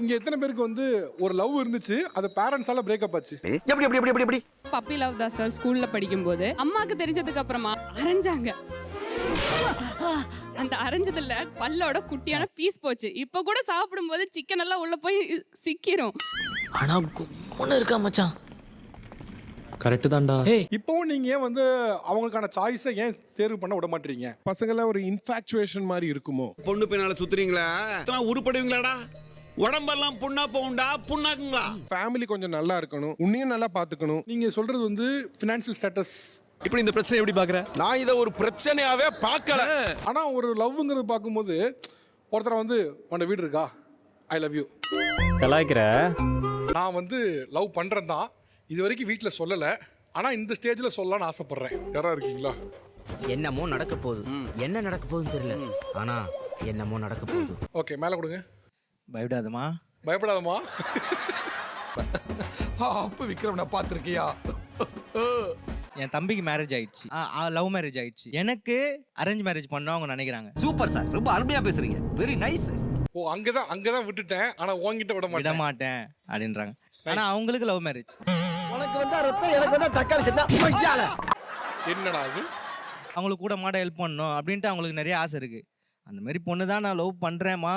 இங்க எத்தனை பேருக்கு வந்து ஒரு லவ் இருந்துச்சு, அது பேரண்ட்ஸால பிரேக்கப் ஆச்சு? எப்படி பப்பி லவ் தான் சார். ஸ்கூல்ல படிக்கும்போது அம்மாக்கு தெரிஞ்சதுக்கு அப்புறமா அரைஞ்சாங்க. அந்த அரைஞ்சதுல பல்லோட குட்டியான பீஸ் போச்சு. இப்ப கூட சாப்பிடும்போது சிக்கன் எல்லாம் உள்ள போய் சிக்கிரும். ஆனா கும்முன்னு இருக்கா மச்சான். கரெக்ட் தான்டா. இப்பவும் நீங்க ஏன் வந்து அவங்களுக்கான சாய்ஸை ஏன் தேர்வு பண்ண விட மாட்டீங்க? பசங்கள ஒரு இன்ஃபாக்சுவேஷன் மாதிரி இருக்குமோ? பொண்ணு பின்னால சுத்துறீங்களா? உருப்படுவீங்களாடா? உடம்பெல்லாம் புண்ணா போகுண்டா, புண்ணாக்குங்களா? ஃபேமிலி கொஞ்சம் நல்லா இருக்கணும், உன்னையும் நல்லா பாத்துக்கணும். நீங்க சொல்றது வந்து ஃபினான்ஷியல் ஸ்டேட்டஸ். இப்படி இந்த பிரச்சனை எப்படி பாக்குற? நான் இதை ஒரு பிரச்சனையாவே பார்க்கல. ஆனா ஒரு லவ்ங்கிறது பார்க்கும்போது ஒருத்தரை வந்து உன்னோட வீடு இருக்கா, ஐ லவ் யூ, கலாய்க்கிற. நான் வந்து லவ் பண்றேன் தான், இது வரைக்கும் வீட்டுல சொல்லல, ஆனா இந்த ஸ்டேஜ்ல சொல்லலாம்னு ஆசைப்படுறேன். யாரா இருக்கீங்களா? என்னமோ நடக்க போகுது. என்ன நடக்க போகுதுன்னு தெரியல. ஆனா என்னமோ நடக்க போகுது. ஓகே, மேல கொடுங்க. பயப்படாதமா. பயப்படாதமா. அப்ப விக்ரம் நான் பார்த்திருக்கியா? என் தம்பிக்கு மேரேஜ் ஆயிடுச்சு. லவ் மேரேஜ் ஆயிடுச்சு. எனக்கு அரேஞ்ச் மேரேஜ் பண்ண அவங்க நினைக்கிறாங்க. சூப்பர் சார், ரொம்ப அருமையா பேசுறீங்க. Very nice. ஓ, அங்கதான் விட்டுட்டேன், ஆனா உன்கிட்ட விட விட மாட்டேன் மாட்டேன் அப்படின்றாங்க. ஆனா அவங்களுக்கு லவ் மேரேஜ். உனக்கு வந்தா ரத்தம், எனக்கு வந்தா தக்காளி சட்னா. என்னடா அது? அவங்களுக்கு கூட மாட ஹெல்ப் பண்ணணும் அப்படின்ட்டு அவங்களுக்கு நிறைய ஆசை இருக்கு. அந்த மாதிரி பொண்ணு தான் நான் லவ் பண்றேம்மா.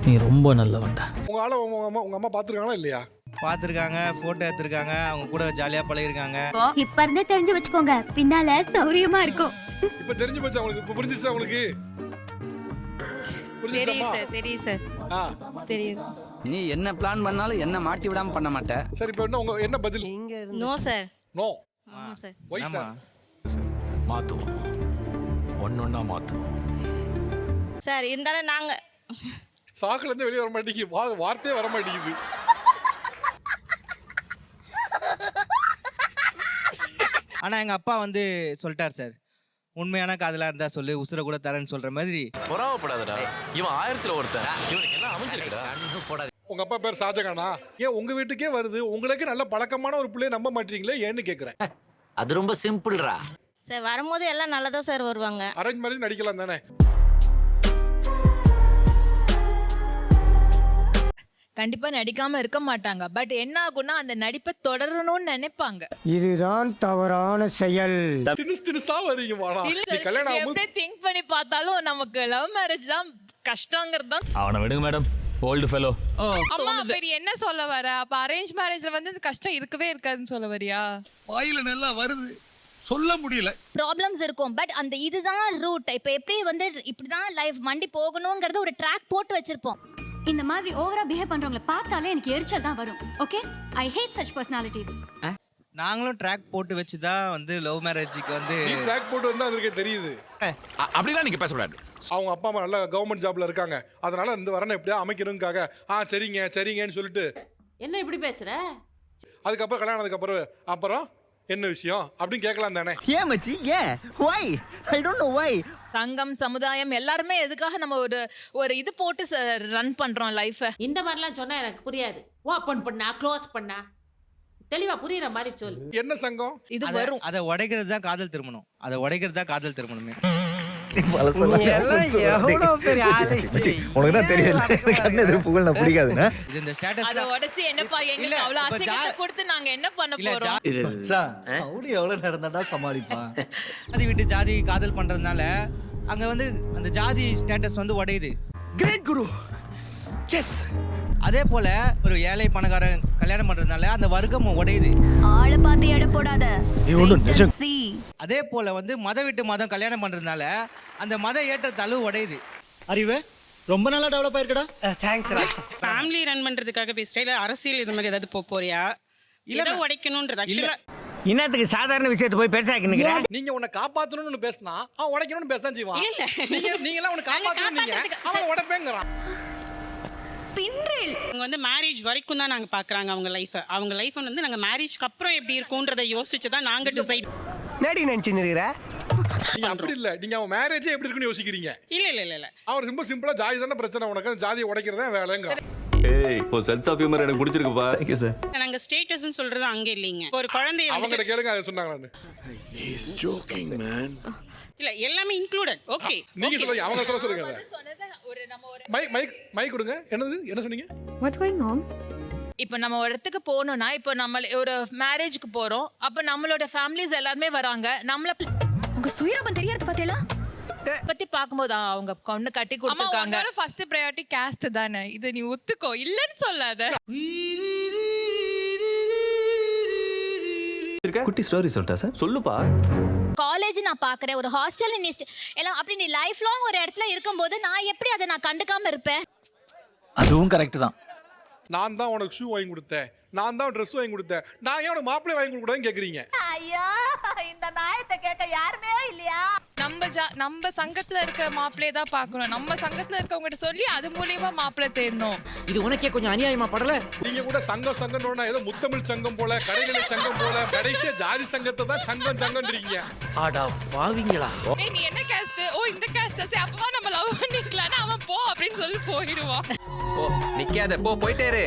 நீ ரொம்ப நல்லவன்டா. உங்க ஆள உங்க அம்மா பாத்துருக்காங்களா இல்லையா? பார்த்துருக்காங்க, போட்டோ எடுத்திருக்காங்க, அவங்க கூட ஜாலியா பழகிருக்காங்க. இப்ப இருந்தே தெரிஞ்சு வச்சுக்கோங்க, பின்னால சௌரியமா இருக்கும். இப்ப தெரிஞ்சு போச்சு அவங்களுக்கு? இப்ப புரிஞ்சிச்சா உங்களுக்கு? தெரியும் சார். தெரியுது. நீ என்ன பிளான் பண்ணாலும் என்ன மாட்டி விடாம பண்ண மாட்டே. சரி, இப்ப என்ன உங்க என்ன பதில்? No sir. நோ. ஆமா சார். Why sir? மாத்துவோம், ஒன்னொன்னா மாத்துவோம் சார் இருந்தாலும் நாங்க சாக்குல இருந்து வெளியே வர மாட்டேங்குது, வார்த்தையே வர மாட்டேங்குது. ஆனா எங்க அப்பா வந்து சொல்லிட்டார் சார், உண்மையான காதலா இருந்தா சொல்லு, உசுர கூட தரேன்னு சொல்ற மாதிரி. பொறாமப்படாதடா. இவன் 1000ல ஒருத்தன். இவனுக்கு என்ன அமைஞ்சிருக்குடா? உங்க அப்பா பேர் ஷாஜகானா? ஏன் உங்க வீட்டுக்கே வருது, உங்களுக்கு நல்ல பழக்கமான ஒரு பிள்ளைய நம்ப மாட்டீங்களே, ஏன்னு கேக்குறேன். அது ரொம்ப சிம்பிள்ரா. சார் வரும்போது எல்லாம் நல்லதா சார் வருவாங்க. அரேஞ்ச் மேரேஜ் நடிக்கலாம் தானே? கண்டிப்பா நடிக்காம இருக்க மாட்டாங்க. பட் என்ன ஆகும்னா அந்த நடிப்பை தொடரணும்னு நினைப்பாங்க. இதுதான் தவறான செயல். தினுசா வரீங்க வாடா. நீ கல்யாணம் ஆகும்போது எப்படி திங்க் பண்ணி பார்த்தாலும் நமக்கு லவ் மேரேஜ் தான் கஷ்டங்கிறது தான். அவனை விடுங்க மேடம், ஓல்டு ஃபெலோ. அம்மா பெரிய என்ன சொல்ல வர? அப்ப அரேஞ்ச் மேரேஜ்ல வந்து கஷ்டம் இருக்கவே இருக்காதுன்னு சொல்ல வரியா? வாயில நல்லா வருது, சொல்ல முடியல. ப்ராப்ளம்ஸ் இருக்கும், பட் அந்த இதுதான் ரூட். இப்ப எப்படி வந்து இப்படிதான் லைஃப் மண்டி போகணும்ங்கறது ஒரு ட்ராக் போட்டு வச்சிருப்போம். இந்த மாதிரி ஓவரா பிஹேவ் பண்றவங்கள பார்த்தாலே எனக்கு எரிச்சல் தான் வரும். Okay, I hate such personalities. நாங்களும் ட்ராக் போட்டு வச்சு தான் வந்து லவ் மேரேஜுக்கு வந்து நீ ட்ராக் போட்டு வந்தா அதுக்கே தெரியுது. அப்படிலாம் நீங்க பேசக்கூடாது. அவங்க அப்பா அம்மா நல்ல கவர்மெண்ட் ஜாப்ல இருக்காங்க, அதனால இந்த வரனை எப்படியா அமைக்கணுங்காக சரிங்கன்னு சொல்லிட்டு என்ன இப்படி பேசுற? அதுக்கப்புறம் கல்யாணம் அப்புறம் என்ன விஷயம் அப்படின்னு கேட்கலாம் தானே? ஏன் மச்சி, ஏன்? why? I don't know why. சங்கம், சமுதாயம் எல்லாருமே எதுக்காக நம்ம ஒரு இது போட்டு ரன் பண்றோம் லைஃப? இந்த மாதிரிலாம் சொன்னா எனக்கு புரியாது. ஓப்பன் பண்ணா க்ளோஸ் பண்ணா தெளிவா புரியுற மாதிரி சொல்லு. என்ன சங்கம் இது வரும்? அதை உடைக்கிறது தான் காதல் திருமணம். அதை உடைக்கிறது தான் காதல் திருமணமே. இது இந்த ஸ்டேட்டஸ் அத உடைச்சு என்னப்பா எங்களுக்கு அவ்வளவு அசிங்கத்தை கொடுத்து நாங்க என்ன பண்ண போறோம்? எவ்வளவு நடந்தாடா சமாளிப்பான். ஜாதி விட்டு ஜாதி காதல் பண்றதுனால அங்க வந்து அந்த ஜாதி ஸ்டேட்டஸ் வந்து உடையுது. கிரேட் குரு. எஸ். அதே போல ஒரு ஏழை பணக்காரன் கல்யாணம் பண்றதுனால அந்த வர்க்கம் உடையுது. ஆளை பார்த்து எடை போடாத. அதே போல வந்து மத விட்டு மதம் கல்யாணம் பண்றதுனால அந்த மத ஏற்ற தழுவு உடையுது. அறிவு ரொம்ப நல்லா டெவலப் ஆயிருக்கடா. தேங்க்ஸ். ஃபேமிலி ரன் பண்றதுக்காக பேசிட்டே அரசியல் இது மாதிரி ஏதாவது போறியா? இல்ல உடைக்கணும்ன்றது ஆக்சுவலா இன்னத்துக்கு சாதாரண விஷயத்தை போய் பெருசாக்கினுங்க. நீங்க உன்னை காப்பாத்தணும்னு பேசினா அவன் உடைக்கணும்னு பேச தான் செய்வான். நீங்க எல்லாம் உன்னை காப்பாத்தணும், அவன் உடைப்பேங்கறான். அவங்க வந்து மேரேஜ் வரைக்கும் தான் நாங்க பாக்குறாங்க அவங்க லைஃப் வந்து நாங்க மேரேஜ்க்கு அப்புறம் எப்படி இருக்கும்ன்றதை யோசிச்சு தான் நாங்க டிசைட். நேடி நினைச்சுன்னுற. நீங்க அப்படி இல்ல, நீங்க அவன் மேரேஜே எப்படி இருக்குன்னு யோசிக்கிறீங்க. இல்ல அவர் ரொம்ப சிம்பிளா ஜாதி தானே பிரச்சனை, உனக்கு ஜாதியை உடைக்கிறதா வேலைங்கறான். ஏய், ஒரு சென்ஸ் ஆஃப் ஹியூமர் எனக்கு பிடிச்சிருக்குப்பா. Thank you sir. நாங்க ஸ்டேட்டஸ்னு சொல்றது அங்க இல்லீங்க. ஒரு குழந்தைய அவங்க கிட்ட கேளுங்க, அதை சொன்னாங்களான்னு. He's joking man. இல்ல எல்லாமே இன்க்ளூடட். ஓகே நீங்க சொல்லுங்க, அவங்க சொல்லுங்க அதை. மைக் கொடுங்க. என்ன சொன்னீங்க? What's going on? இப்போ நம்ம ஒரு இடத்துக்கு போகணும்னா, இப்போ நம்ம ஒரு மேரேஜ்க்கு போறோம், அப்போ நம்மளோட ஃபேமிலிஸ் எல்லாருமே வராங்க. நம்மள உங்க சுயரூபம் தெரியறது பார்த்தீங்களா? பத்தி பார்க்கும்போது அவங்க பொண்ணு கட்டி கொடுத்துருக்காங்க. ஃபர்ஸ்ட் பிரையாரிட்டி காஸ்ட் தானே, இது நீ ஒத்துக்கோ, இல்லன்னு சொல்லாத. குட்டி ஸ்டோரி சொல்லிட்டா சார்? சொல்லுப்பா. காலேஜ் நான் பாக்குறேன், ஒரு ஹாஸ்டல் எல்லாம் அப்படி நீ லைஃப் லாங் ஒரு இடத்துல இருக்கும்போது நான் எப்படி அதை நான் கண்டுக்காம இருப்பேன்? அதுவும் கரெக்ட் தான். நான் தான் உனக்கு ஷூ வாங்கி கொடுத்தேன், நான் தான் ட்ரெஸ் வாங்கி கொடுத்தேன், நான் ஏன் உனக்கு மாப்பிள்ளை வாங்கி கொடுக்கூடாதுன்னு கேக்குறீங்க? ஐயா இந்த நாயத்தை கேட்க யாருமே இல்லையா? நம்ம சங்கத்துல இருக்கிற மாப்பிள்ளையை தான் பார்க்கணும். நம்ம சங்கத்துல இருக்கவங்ககிட்ட சொல்லி அது மூலியமா மாப்பிள்ளை தேடணும். இது உனக்கே கொஞ்சம் அநியாயமா படல? நீங்க கூட சங்கம் ஏதோ முத்தமிழ் சங்கம் போல, கடைநிலை சங்கம் போல, கடைசியா ஜாதி சங்கத்தை தான் சங்கம்ன்றீங்க. ஆடா பாவிங்களா. நீ என்ன காஸ்ட்? ஓ இந்த காஸ்ட், சரி அப்பவா நம்ம லவ் பண்ணிக்கலாம், அவன் போ அப்படின்னு சொல்லி போயிடுவான். நிக்காத, போயிட்டே இரு.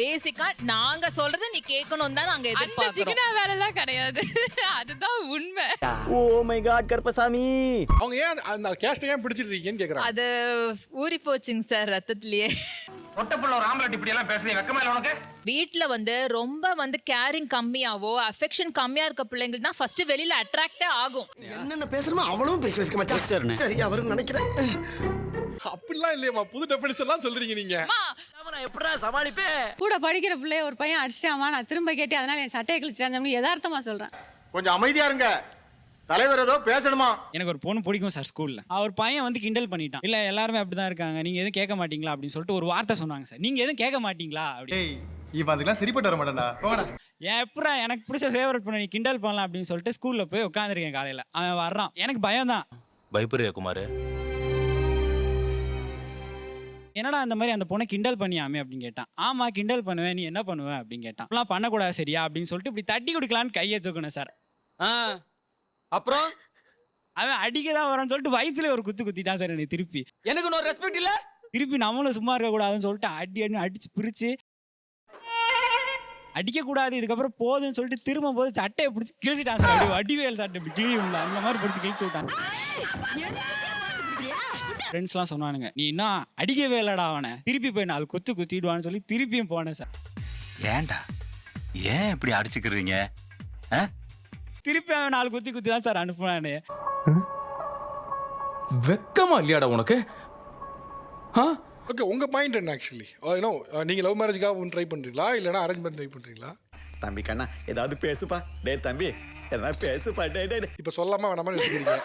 பேசிக்கா நாங்க சொல்றது நீ கேட்கணும் தான் நாங்க எதிர்பார்க்கிறோம். வேற எல்லாம் கிடையாது. அதுதான் உண்மை. Oh my god Karuppasamy. அவங்க ஏன் அந்த கேஸ்ட் ஏன் பிடிச்சிருக்கீங்கன்னு கேக்குறாங்க. அது ஊறி போச்சுங்க சார் ரத்தத்திலேயே. ஒட்டப்புள்ள ஒரு ஆம்பளை இப்படி எல்லாம் பேசுறீங்க, வெக்கமா இல்ல உனக்கு? வீட்ல ரொம்ப கேரிங் கம்மியாவோ அஃபெக்ஷன் கம்மியா இருக்க பிள்ளைங்களுக்கு தான் ஃபர்ஸ்ட் வெளியில அட்ராக்டே ஆகும். என்னென்ன பேசுறோமோ அவ்வளவும் பேச வச்சுக்க மாட்டேன். சரி அவரும் நினைக்கிறேன். அப்படிலாம் இல்லையம்மா, புது டெஃபினிஷன்லாம் சொல்றீங்க நீங்க. நான் எப்படா சமாளிப்பேன்? கூட படிக்கிற பிள்ளை ஒரு பையன் அடிச்சிட்டாமா, நான் திரும்ப கேட்டி அதனால என் சட்டையை கிழிச்சிட்டான்னு யதார்த்தமா சொல்றேன். கொஞ்சம் அமைதியா இருங்க, தலைவர் ஏதோ பேசணுமா? எனக்கு ஒரு பொண்ணு பிடிக்கும் சார் ஸ்கூல்ல. அவர் பையன் வந்து கிண்டல் பண்ணிட்டான். இல்ல எல்லாருமே அப்படிதான் இருக்காங்க, நீங்க எதுவும் கேட்க மாட்டீங்களா அப்படின்னு சொல்லிட்டு ஒரு வார்த்தை சொன்னாங்க சார். நீங்க எதுவும் கேட்க மாட்டீங்களா அப்படி. இவன் அதுக்கெல்லாம் சரிப்பட்டு வர மாட்டான்டா. ஏன் எப்படா எனக்கு பிடிச்ச ஃபேவரட் பண்ண நீ கிண்டல் பண்ணலாம் அப்படின்னு சொல்லிட்டு ஸ்கூல்ல போய் உட்காந்துருக்கேன். காலையில அவன் வர்றான், எனக்கு பயம் தான். பயப்படுறியா குமார்? என்னடா அந்த மாதிரி அந்த பொண்ணை கிண்டல் பண்ணியாமே அப்படின்னு கேட்டான். ஆமா கிண்டல் பண்ணுவேன், நீ என்ன பண்ணுவ அப்படின்னு கேட்டான். அப்படிலாம் பண்ணக்கூடாது சரியா அப்படின்னு சொல்லிட்டு இப்படி தட்டி கொடுக்கலான்னு கையை தூக்கணும் சார். அப்புறம் அவன் அடிக்க தான் வரான்னு சொல்லிட்டு வயிற்றுல ஒரு குத்திட்டான் சார் எனக்கு. திருப்பி எனக்கு ஒரு ரெஸ்பெக்ட் இல்ல, திருப்பி நம்மளும் சும்மா இருக்க கூடாதுன்னு சொல்லிட்டு அடிச்சு பிரிச்சு அடிக்க கூடாது, இதுக்கப்புறம் போதுன்னு சொல்லிட்டு திரும்ப போது சட்டையை பிடிச்சி கிழிச்சிட்டான் சார். அப்படி வடிவேல் சட்டை இப்படி கிழியும்ல அந்த மாதிரி பிடிச்சி கிழிச்சு விட்டான். ஃப்ரெண்ட்ஸ்லாம் சொன்னானுங்க, நீ என்ன அடிக்கவே இல்லடா அவனை, திருப்பி போய் 4 குத்திடுவான்னு சொல்லி திருப்பியும் போனேன் சார். ஏன்டா ஏன் இப்படி அடிச்சுக்கிறீங்க? திருப்பி அவன் 4 குத்தி தான் சார் அனுப்புனானே. வெக்கமா இல்லையாடா உனக்கு? ஓகே, உங்க பாயிண்ட் என்ன ஆக்சுவலி? நீங்க லவ் மேரேஜ்க்காக ட்ரை பண்றீங்களா இல்லனா அரேஞ்ச் பண்ணி ட்ரை பண்றீங்களா? தம்பி கண்ணா ஏதாவது பேசுப்பா. டேய் தம்பி ஏதாவது பேசுப்பா. டேய் இப்போ சொல்லாம வேணாமா யோசிக்கிறீங்க?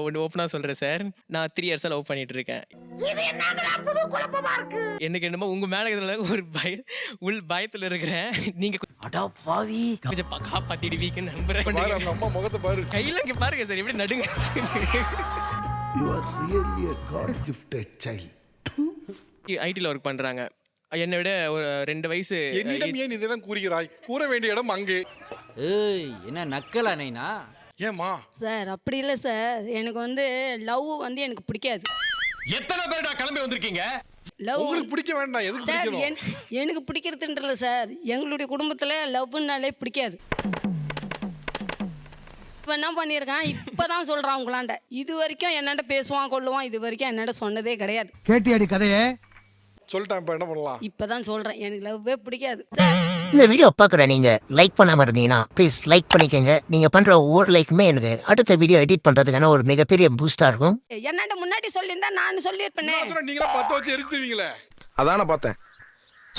ஒன்று ஓப்பனாக சொல்கிறேன் சார், நான் 3 இயர்ஸாக லவ் பண்ணிட்டு இருக்கேன். எனக்கு என்னமோ உங்கள் மேலே ஒரு பயத்தில் இருக்கிறேன். நீங்கள் கொஞ்சம் காப்பாற்றிடுவீங்கன்னு நம்புறேன். அவங்க அம்மா முகத்தை பாரு, கையில் இங்கே பாருங்க சார் எப்படி நடுங்க. ஐடியில் ஒர்க் பண்ணுறாங்க, என்னை விட ஒரு 2 வயசு. என்னிடம் ஏன் இதெல்லாம் கூறுகிறாய்? கூற வேண்டிய இடம் அங்கே. ஏய் என்ன நக்கலா நைனா? ஏமா சார் அப்படி இல்லை சார், எனக்கு லவ் எனக்கு பிடிக்காது. எத்தனை பேர்டா கிளம்பி வந்திருக்கீங்க? லவ் உங்களுக்கு பிடிக்க வேண்டாம், எதுக்கு சார் பிடிக்கணும்? எனக்கு பிடிக்கிறதுன்றல சார், எங்களுடைய குடும்பத்தில் லவ்னாலே பிடிக்காது. இப்போ என்ன பண்ணியிருக்கான், இப்போதான் சொல்கிறான் உங்களாண்ட. இது வரைக்கும் என்னண்ட பேசுவான் கொள்ளுவான், இது வரைக்கும் என்னண்ட சொன்னதே கிடையாது. கேட்டியாடி கதையே? சொல்லிட்டேன், இப்போ என்ன பண்ணலாம்? இப்போதான் சொல்கிறேன், எனக்கு லவ்வே பிடிக்காது சார். இந்த வீடியோ பார்க்குற நீங்க லைக் பண்ணாம இருந்தீங்கன்னா ப்ளீஸ் லைக் பண்ணிக்கோங்க. நீங்க பண்ற ஒவ்வொரு லைக்குமே எனக்கு அடுத்த வீடியோ எடிட் பண்றதுக்கான ஒரு மிகப்பெரிய பூஸ்டா இருக்கும். என்னண்ட முன்னாடி சொல்லியிருந்தா நான் சொல்லியிருப்பேனே. நீங்களா 10 வச்சு எரிச்சுவீங்களே. அதான பார்த்தேன்.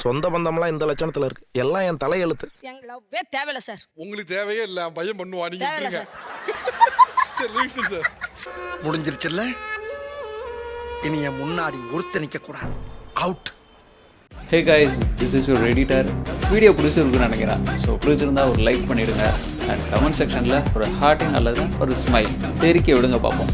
சொந்த பந்தம்லாம் இந்த லட்சணத்துல இருக்கு, எல்லாம் என் தலையெழுத்து. எனக்கு லவ்வே தேவையில்ல சார். உங்களுக்கு தேவையே இல்லை, பையன் பண்ணுவா, நீங்க தேவையில்ல விட்டுருங்க. சரி லூயிஸ் சார், முடிஞ்சிருச்சுல்ல, இனி என் முன்னாடி ஒருத்த நிக்க கூடாது. Out. Hey guys, this is your editor. Video பிடிச்சிருக்குன்னு நினைக்கிறேன். ஸோ பிடிச்சிருந்தா ஒரு லைக் பண்ணிவிடுங்க அண்ட் கமெண்ட் செக்ஷனில் ஒரு ஹார்ட்டிங் அல்லது ஒரு ஸ்மைல் தெரிக்க விடுங்க பார்ப்போம்.